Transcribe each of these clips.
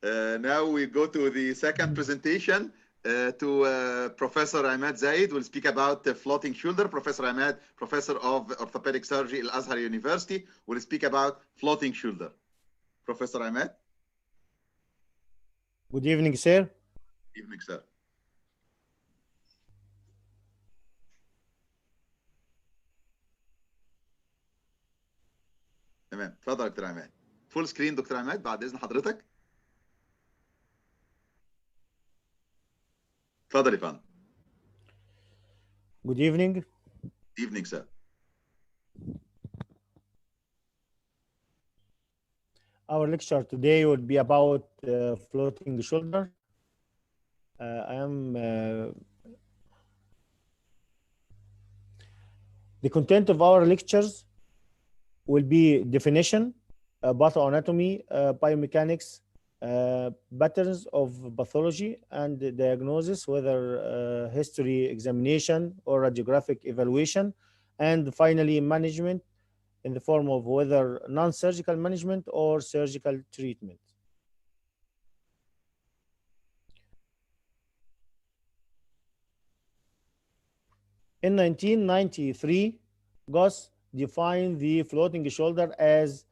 Now we go to the second presentation to Professor Emad Zayed will speak about the floating shoulder. Professor Emad, Professor of Orthopedic Surgery at Al-Azhar University, will speak about floating shoulder. Professor Emad. Good evening, sir. Good evening, sir. تمام، اتفضل دكتور عماد. فول سكرين دكتور عماد بعد اذن حضرتك. اتفضل يا فندم. Good evening. Good evening, sir. Our lecture today would be about floating shoulder. The content of our lectures will be definition, pathoanatomy, biomechanics, patterns of pathology, and diagnosis, whether history examination or radiographic evaluation, and finally management in the form of whether non-surgical management or surgical treatment. In 1993, Goss defined the floating shoulder as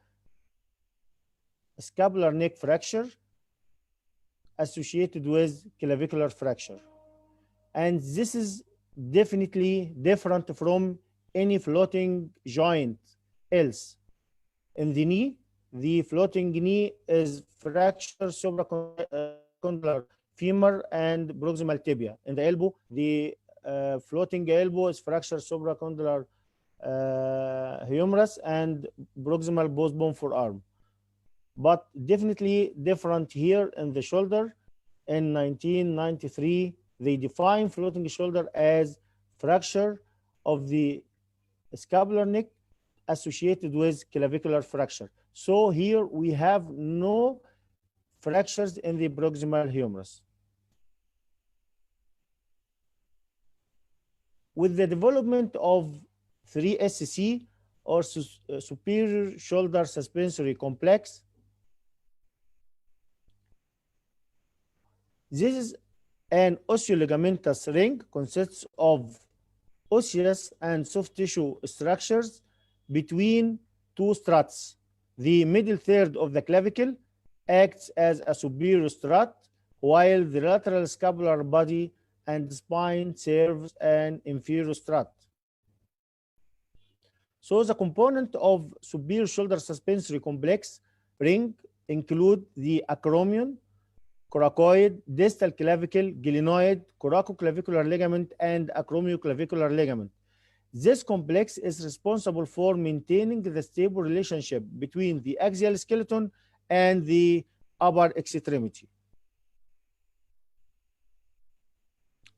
a scapular neck fracture associated with clavicular fracture. And this is definitely different from any floating joint else. In the knee, the floating knee is fracture supracondylar femur and proximal tibia. In the elbow, the floating elbow is fracture supracondylar humerus and proximal both bone forearm. But definitely different here in the shoulder. In 1993, they defined floating shoulder as fracture of the scapular neck associated with clavicular fracture. So here we have no fractures in the proximal humerus. With the development of 3SC or superior shoulder suspensory complex, this is an osteoligamentous ring, consists of osseous and soft tissue structures between two struts. The middle third of the clavicle acts as a superior strut, while the lateral scapular body and spine serves an inferior strut. So the component of superior shoulder suspensory complex ring include the acromion, coracoid, distal clavicle, glenoid, coracoclavicular ligament, and acromioclavicular ligament. This complex is responsible for maintaining the stable relationship between the axial skeleton and the upper extremity.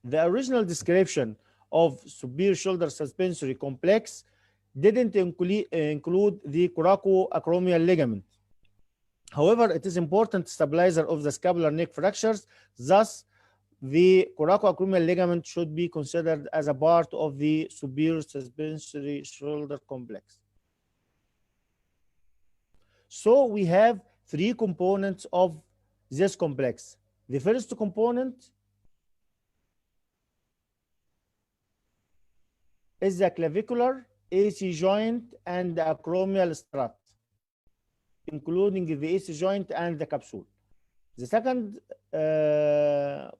The original description of superior shoulder suspensory complex didn't include the coracoacromial ligament. However, it is important stabilizer of the scapular neck fractures. Thus, the coracoacromial ligament should be considered as a part of the superior suspensory shoulder complex. So we have three components of this complex. The first component is the clavicular, AC joint, and the acromial strut, including the AC joint and the capsule. The second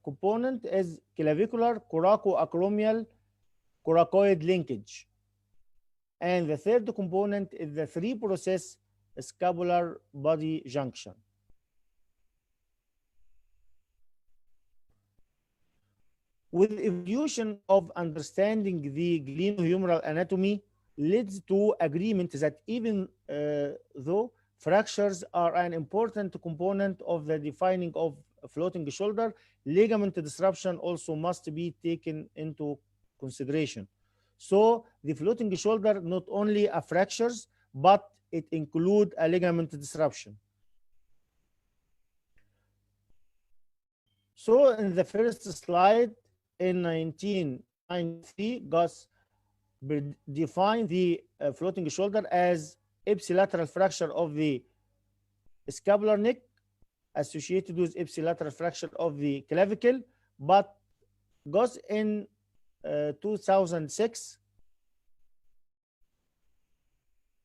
component is clavicular, coracoacromial, coracoid linkage. And the third component is the three-process scapular body junction. With evolution of understanding the glenohumeral anatomy leads to agreement that even though fractures are an important component of the defining of a floating shoulder, ligament disruption also must be taken into consideration. So the floating shoulder not only a fractures, but it includes a ligament disruption. So in the first slide, in 1993, Goss defined the floating shoulder as ipsilateral fracture of the scapular neck associated with ipsilateral fracture of the clavicle, but goes in 2006,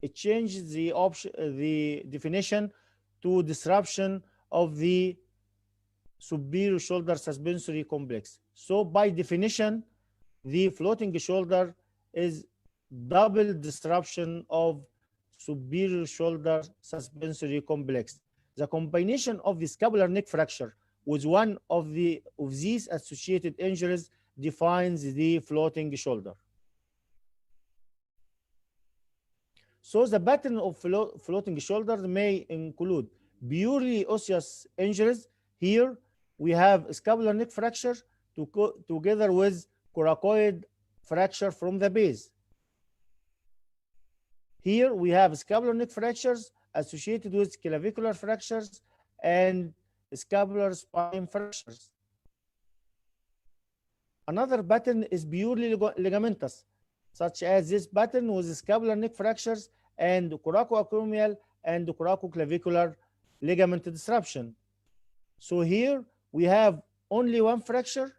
it changed the option, the definition to disruption of the superior shoulder suspensory complex. So by definition, the floating shoulder is double disruption of superior shoulder suspensory complex. The combination of the scapular neck fracture with one of these associated injuries defines the floating shoulder. So the pattern of floating shoulder may include purely osseous injuries. Here we have scapular neck fracture together with coracoid fracture from the base. Here we have scapular neck fractures associated with clavicular fractures and scapular spine fractures. Another pattern is purely ligamentous, such as this pattern with scapular neck fractures and coracoacromial and coracoclavicular ligament disruption. So here we have only one fracture,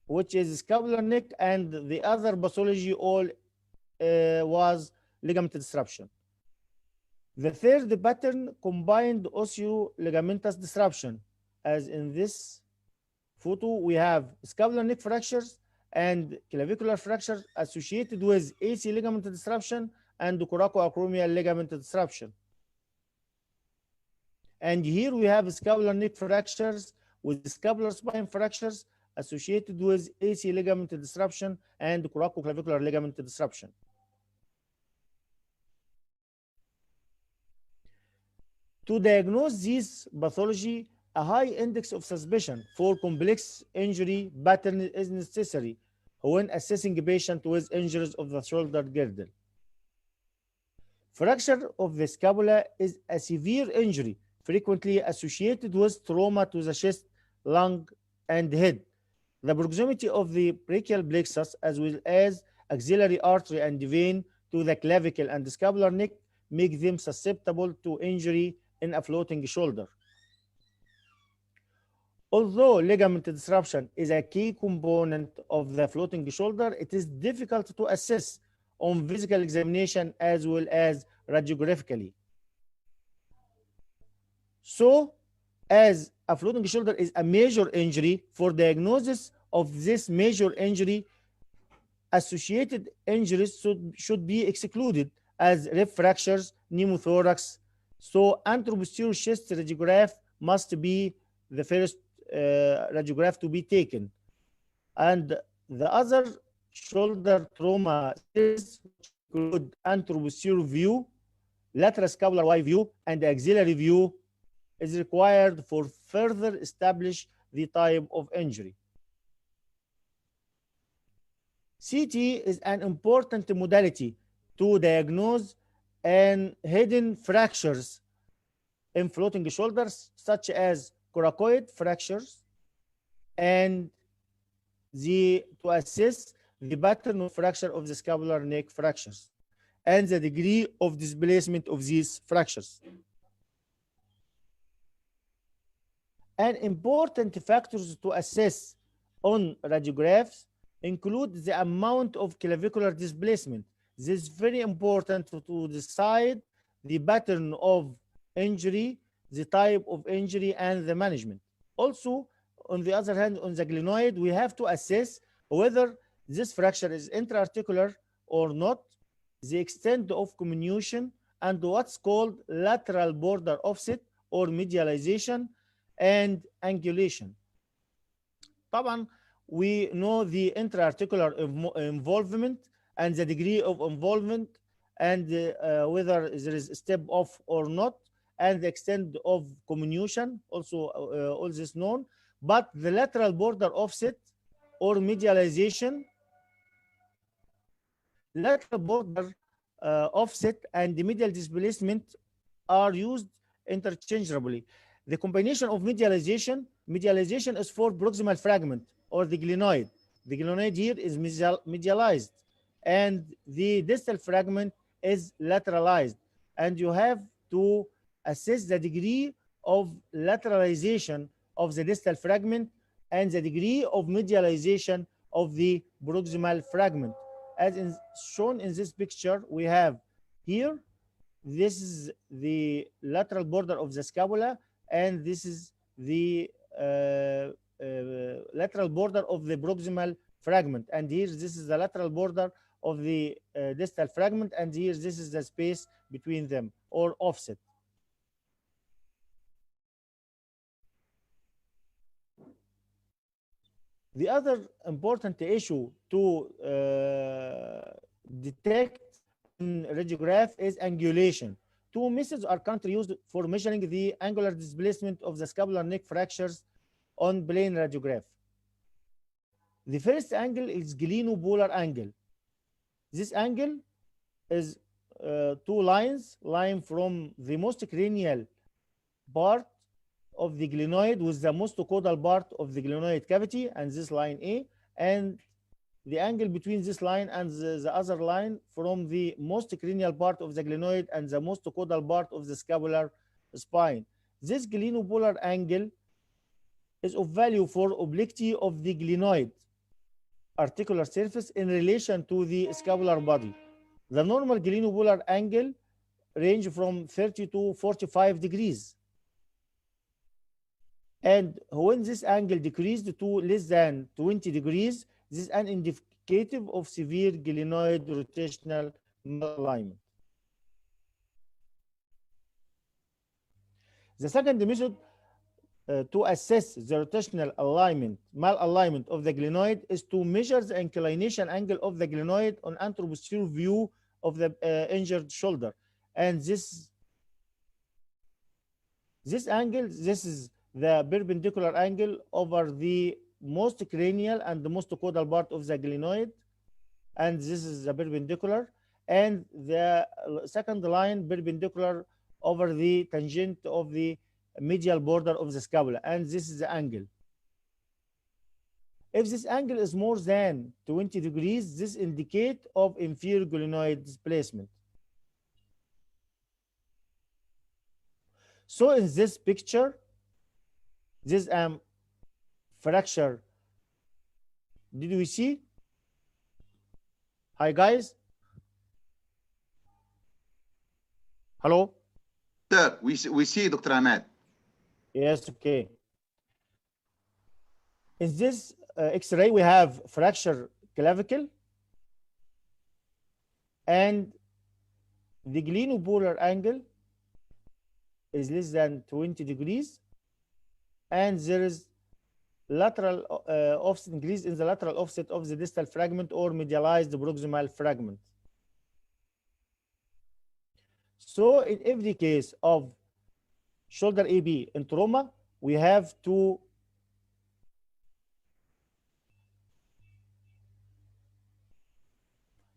which is scapular neck, and the other pathology all was ligament disruption. The third pattern combined osseo-ligamentous disruption, as in this photo we have scapular neck fractures and clavicular fractures associated with AC ligament disruption and coracoacromial ligament disruption. And here we have scapular neck fractures with scapular spine fractures associated with AC ligament disruption and coracoclavicular ligament disruption. To diagnose this pathology, a high index of suspicion for complex injury pattern is necessary when assessing a patient with injuries of the shoulder girdle. Fracture of the scapula is a severe injury frequently associated with trauma to the chest, lung, and head. The proximity of the brachial plexus as well as axillary artery and vein to the clavicle and the scapular neck make them susceptible to injury in a floating shoulder. Although ligament disruption is a key component of the floating shoulder, it is difficult to assess on physical examination as well as radiographically. So, as a floating shoulder is a major injury, for diagnosis of this major injury, associated injuries should be excluded as rib fractures, pneumothorax. So anteroposterior chest radiograph must be the first radiograph to be taken. And the other shoulder trauma is include anteroposterior view, lateral scapular Y view, and axillary view is required for further establish the type of injury. CT is an important modality to diagnose and hidden fractures in floating shoulders, such as coracoid fractures, and to assess the pattern of fracture of the scapular neck fractures and the degree of displacement of these fractures. And important factors to assess on radiographs include the amount of clavicular displacement. This is very important to decide the pattern of injury, the type of injury, and the management. Also, on the other hand, on the glenoid, we have to assess whether this fracture is intra-articular or not, the extent of comminution, and what's called lateral border offset or medialization and angulation. طبعا we know the intra-articular involvement and the degree of involvement and whether there is a step off or not, and the extent of comminution, also all this known. But the lateral border offset or medialization, lateral border offset and the medial displacement are used interchangeably. The combination of medialization is for proximal fragment or the glenoid. The glenoid here is medialized and the distal fragment is lateralized, and you have to assess the degree of lateralization of the distal fragment and the degree of medialization of the proximal fragment. As shown in this picture, we have here, this is the lateral border of the scapula, and this is the lateral border of the proximal fragment. And here, this is the lateral border of the distal fragment, and here, this is the space between them, or offset. The other important issue to detect in radiograph is angulation. Two methods are currently used for measuring the angular displacement of the scapular neck fractures on plane radiograph. The first angle is glenopolar angle. This angle is two lines lying from the most cranial part of the glenoid with the most caudal part of the glenoid cavity, and this line A, and the angle between this line and the other line from the most cranial part of the glenoid and the most caudal part of the scapular spine. This glenopolar angle is of value for obliquity of the glenoid articular surface in relation to the scapular body. The normal glenopolar angle range from 30 to 45 degrees. And when this angle decreased to less than 20 degrees, this is an indicative of severe glenoid rotational malalignment. The second method to assess the rotational malalignment of the glenoid is to measure the inclination angle of the glenoid on anteroposterior view of the injured shoulder. And this angle, this is the perpendicular angle over the most cranial and the most caudal part of the glenoid, and this is the perpendicular, and the second line perpendicular over the tangent of the medial border of the scapula, and this is the angle. If this angle is more than 20 degrees, this indicates of inferior glenoid displacement. So in this picture, this fracture. Did we see? Hi guys. Hello. Sir, we see Dr. Emad. Yes. Okay. In this X-ray, we have fracture clavicle, and the glenopolar angle is less than 20 degrees. And there is lateral offset, increase in the lateral offset of the distal fragment or medialized proximal fragment. So in every case of shoulder AB in trauma, we have to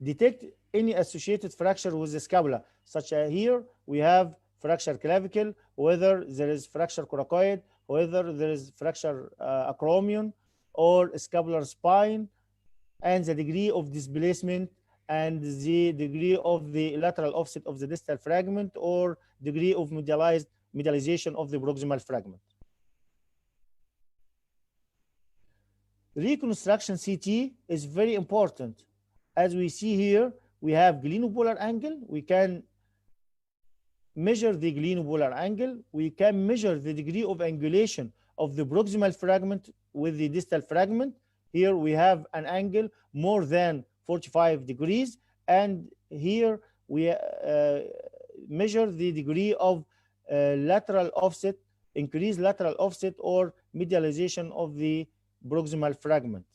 detect any associated fracture with the scapula, such as here we have fracture clavicle, whether there is fracture coracoid, whether there is fracture acromion or scapular spine, and the degree of displacement and the degree of the lateral offset of the distal fragment or degree of medialization of the proximal fragment. Reconstruction CT is very important. As we see here, we have glenopolar angle. We can measure the glenopolar angle. We can measure the degree of angulation of the proximal fragment with the distal fragment. Here we have an angle more than 45 degrees, and here we measure the degree of lateral offset, increased lateral offset or medialization of the proximal fragment.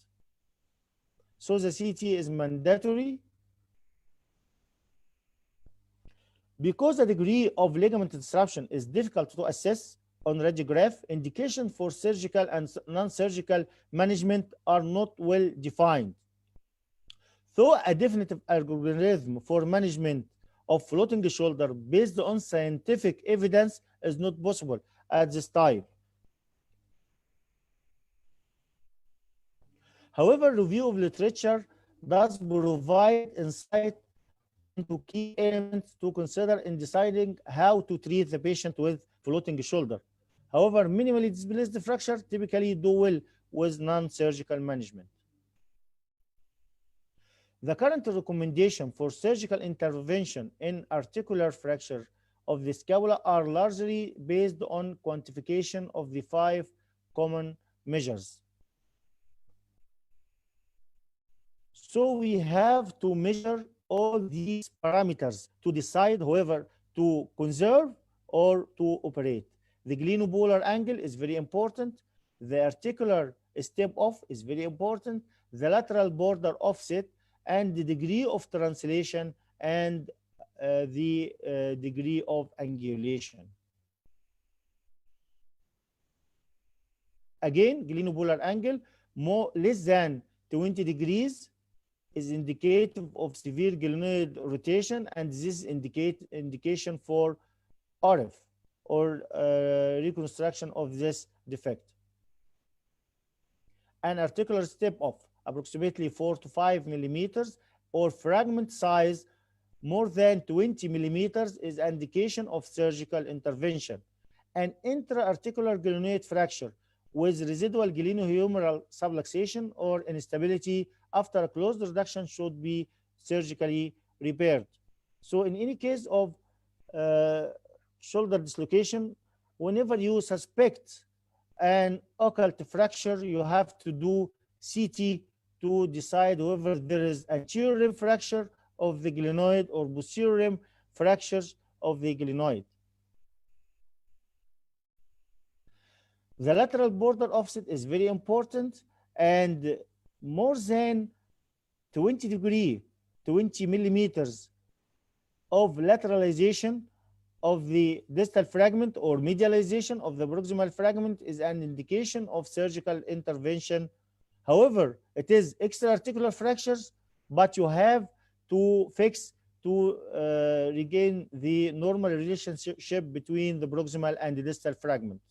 So the CT is mandatory. Because the degree of ligament disruption is difficult to assess on radiograph, indications for surgical and non-surgical management are not well defined. So a definitive algorithm for management of floating shoulder based on scientific evidence is not possible at this time. However, review of literature does provide insight into key elements to consider in deciding how to treat the patient with floating shoulder. However, minimally displaced fracture typically do well with non-surgical management. The current recommendation for surgical intervention in articular fracture of the scapula are largely based on quantification of the 5 common measures. So we have to measure all these parameters to decide, however, to conserve or to operate. The glenopolar angle is very important. The articular step off is very important. The lateral border offset and the degree of translation and the degree of angulation. Again, glenopolar angle less than 20 degrees is indicative of severe glenoid rotation, and this is indication for RF or reconstruction of this defect. An articular step off approximately 4 to 5 millimeters or fragment size more than 20 millimeters is an indication of surgical intervention. An intra-articular glenoid fracture with residual glenohumeral subluxation or instability after a closed reduction should be surgically repaired. So in any case of shoulder dislocation, whenever you suspect an occult fracture, you have to do CT to decide whether there is anterior rim fracture of the glenoid or posterior rim fractures of the glenoid. The lateral border offset is very important, and more than 20 millimeters of lateralization of the distal fragment or medialization of the proximal fragment is an indication of surgical intervention. However, it is extra-articular fractures, but you have to fix to regain the normal relationship between the proximal and the distal fragment.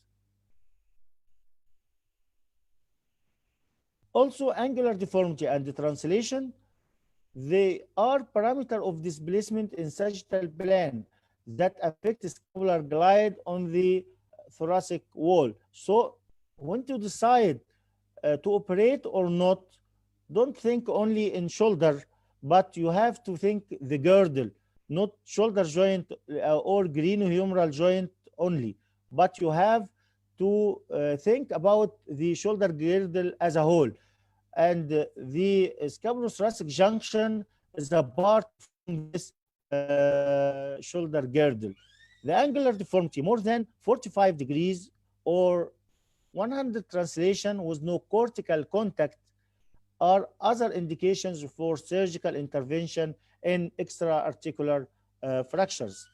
Also, angular deformity and the translation, they are parameter of displacement in sagittal plane that affect the scapular glide on the thoracic wall. So when to decide to operate or not, don't think only in shoulder, but you have to think the girdle, not shoulder joint or glenohumeral joint only, but you have to think about the shoulder girdle as a whole. And the scapulothoracic junction is a part from this shoulder girdle. The angular deformity more than 45 degrees or 100 translation with no cortical contact are other indications for surgical intervention in extra-articular fractures.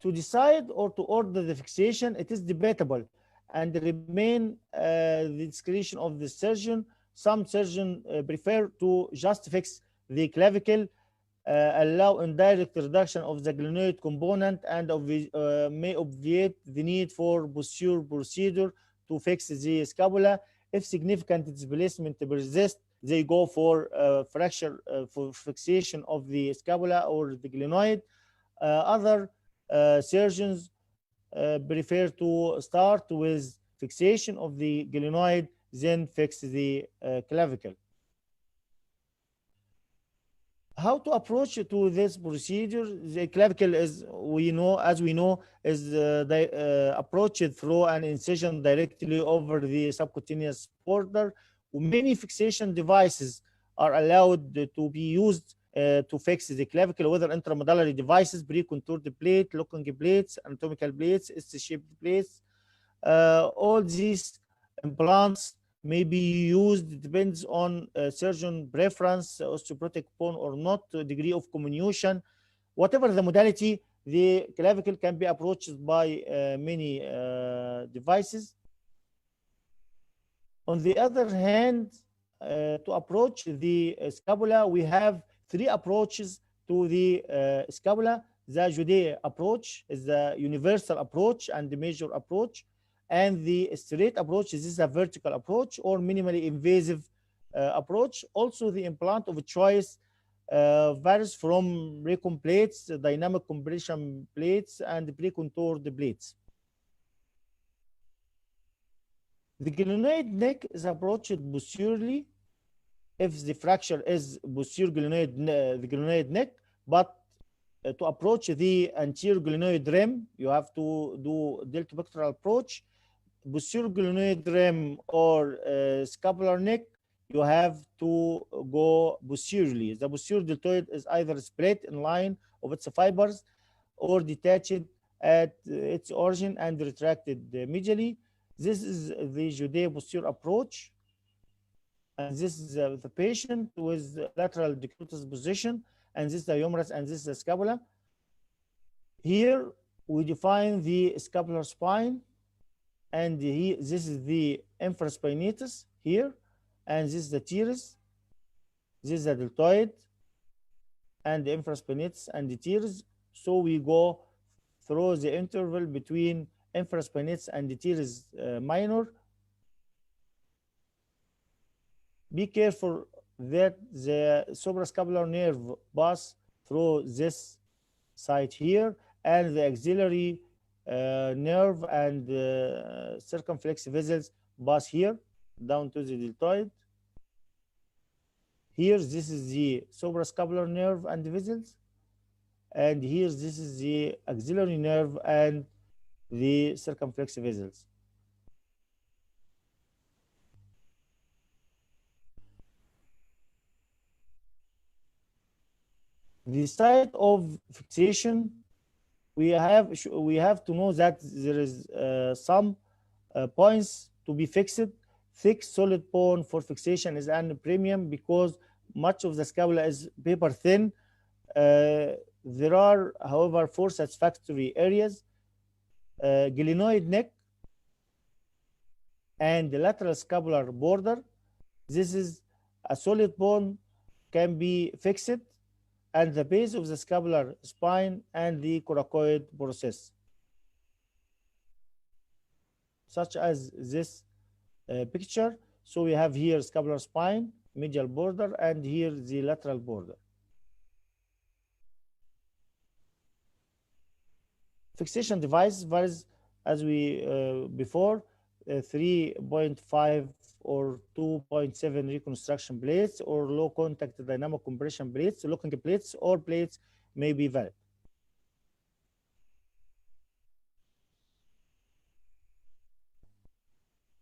To decide or to order the fixation, it is debatable and remain the discretion of the surgeon. Some surgeons prefer to just fix the clavicle, allow indirect reduction of the glenoid component, and may obviate the need for posterior procedure to fix the scapula. If significant displacement persists, they go for fracture for fixation of the scapula or the glenoid. Other surgeons prefer to start with fixation of the glenoid, then fix the clavicle. How to approach to this procedure? The clavicle, as we know, is approached through an incision directly over the subcutaneous border. Many fixation devices are allowed to be used to fix the clavicle, whether intramedullary devices, pre-contoured plate, locking plates, anatomical plates, S-shaped plates. All these implants may be used. It depends on surgeon preference, osteoporotic bone or not, degree of comminution. Whatever the modality, the clavicle can be approached by many devices. On the other hand, to approach the scapula, we have 3 approaches to the scapula. The Judet approach is the universal approach and the major approach. And the straight approach is a vertical approach or minimally invasive approach. Also, the implant of choice varies from recon plates, dynamic compression plates, and pre-contoured plates. The glenoid neck is approached posteriorly if the fracture is posterior glenoid, the glenoid neck, but to approach the anterior glenoid rim, you have to do deltopectoral approach. Posterior glenoid rim or scapular neck, you have to go posteriorly. The posterior deltoid is either split in line of its fibers or detached at its origin and retracted medially. This is the judeo-posterior approach. And this is the patient with lateral decubitus position, and this is the humerus, and this is the scapula. Here we define the scapular spine, and this is the infraspinatus here, and this is the teres, this is the deltoid, and the infraspinatus and the teres. So we go through the interval between infraspinatus and the teres minor. Be careful that the suprascapular nerve pass through this site here, and the axillary nerve and circumflex vessels pass here down to the deltoid. Here, this is the suprascapular nerve and the vessels, and here, this is the axillary nerve and the circumflex vessels. The site of fixation, we have to know that there is some points to be fixed. Thick solid bone for fixation is an premium because much of the scapula is paper thin. There are, however, 4 satisfactory areas: glenoid neck and the lateral scapular border. This is a solid bone, can be fixed, and the base of the scapular spine and the coracoid process, such as this picture. So we have here scapular spine, medial border, and here the lateral border. Fixation device varies as we before, 3.5 or 2.7 reconstruction plates or low contact dynamic compression plates, locking plates, or plates may be valid.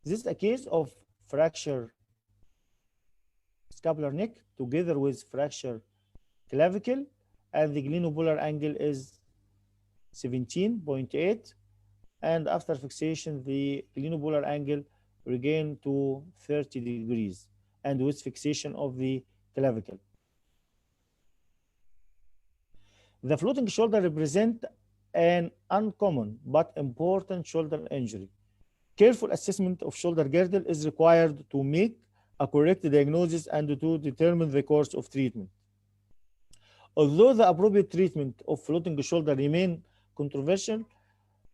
This is a case of fracture scapular neck together with fracture clavicle, and the glenopolar angle is 17.8, and after fixation the glenopolar angle regain to 30 degrees, and with fixation of the clavicle. The floating shoulder represent an uncommon but important shoulder injury. Careful assessment of shoulder girdle is required to make a correct diagnosis and to determine the course of treatment. Although the appropriate treatment of floating shoulder remain controversial,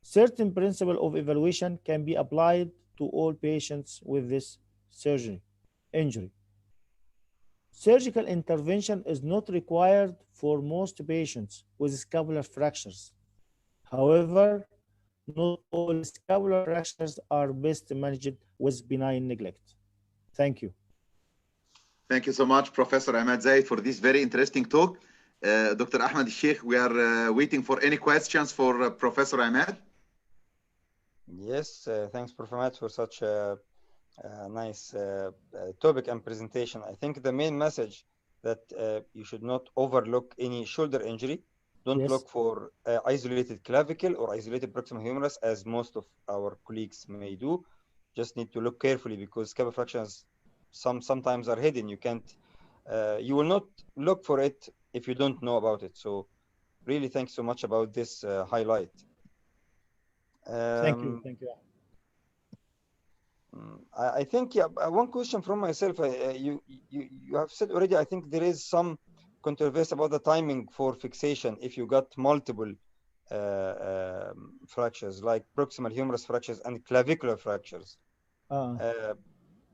certain principle of evaluation can be applied to all patients with this injury. Surgical intervention is not required for most patients with scapular fractures. However, not all scapular fractures are best managed with benign neglect. Thank you. Thank you so much, Professor Emad Zayed, for this very interesting talk. Dr. Ahmed Sheikh, we are waiting for any questions for Professor Emad. Yes, thanks, Prof. Emad, for such a nice topic and presentation. I think the main message that you should not overlook any shoulder injury. Don't look for isolated clavicle or isolated proximal humerus, as most of our colleagues may do. Just need to look carefully because scapular fractures sometimes are hidden. You can't, you will not look for it if you don't know about it. So really, thanks so much about this highlight. Thank you. Thank you. I think, yeah, one question from myself. You have said already, I think there is some controversy about the timing for fixation if you got multiple fractures, like proximal humerus fractures and clavicular fractures.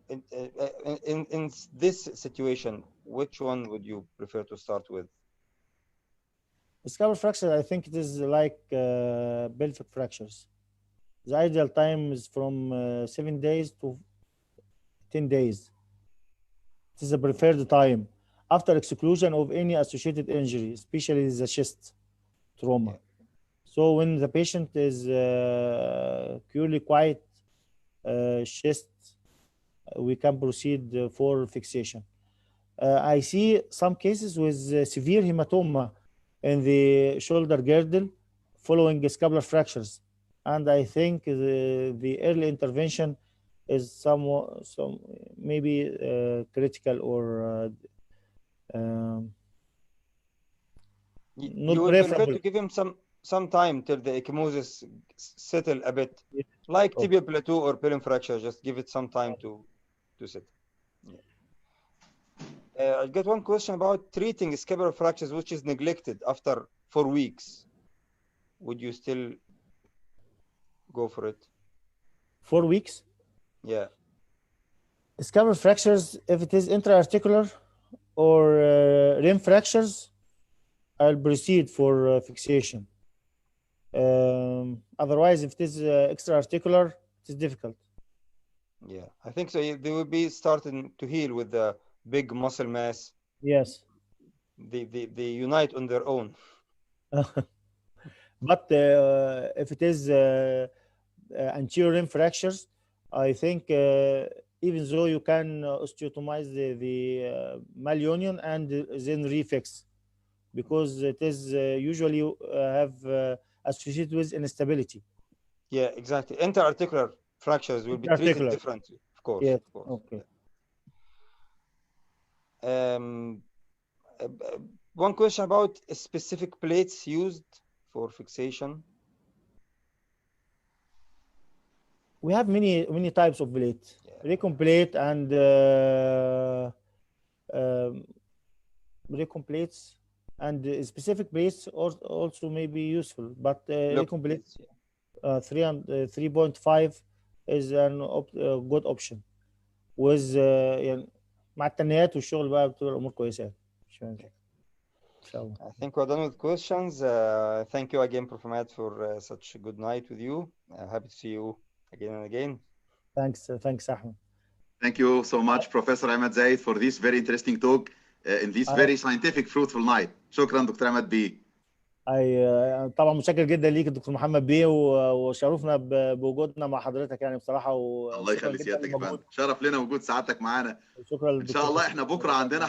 In this situation, which one would you prefer to start with? Scapular fracture, I think it is like pelvic fractures. The ideal time is from 7 days to 10 days. It is the preferred time after exclusion of any associated injury, especially the chest trauma. Yeah. So when the patient is purely quiet chest, we can proceed for fixation. I see some cases with severe hematoma in the shoulder girdle following scapular fractures, and I think the early intervention is somewhat maybe critical or not You would prefer preferable. to give him some time till the ecchymosis settle a bit, like Okay. tibial plateau or pilum fracture. Just give it some time to settle. I got one question about treating scapular fractures which is neglected after 4 weeks. Would you still go for it? 4 weeks? Yeah. Scapular fractures, if it is intra-articular or rim fractures, I'll proceed for fixation. Otherwise, if it is extra-articular, it is difficult. Yeah, I think so. They will be starting to heal with the big muscle mass. Yes. They unite on their own. But if it is anterior rim fractures, I think even though you can osteotomize the malunion and then refix, because it is usually have associated with instability. Yeah, exactly. Interarticular fractures will be treated differently, of course. Yes. Of course. Okay. One question about specific plates used for fixation. We have many types of plate. Yeah. Recon plate and recon plates and specific plates also may be useful, but recon plate 3.5 is a good option with يعني مع التنيات والشغل بقى بتبقى الامور كويسه. I think we're done with questions. Thank you again, Prof. Emad, for such a good night with you. Happy to see you again and again. Thanks, Ahmed. Thank you so much, Professor Emad Zayed, for this very interesting talk in this very scientific, fruitful night. شكرا دكتور أحمد بيه. طبعا متشكر جدا ليك دكتور محمد بيه وشرفنا بوجودنا مع حضرتك يعني بصراحه الله يخلي سيادتك يا فندم، شرف لنا وجود سعادتك معانا. شكرا ان شاء الله احنا بكره عندنا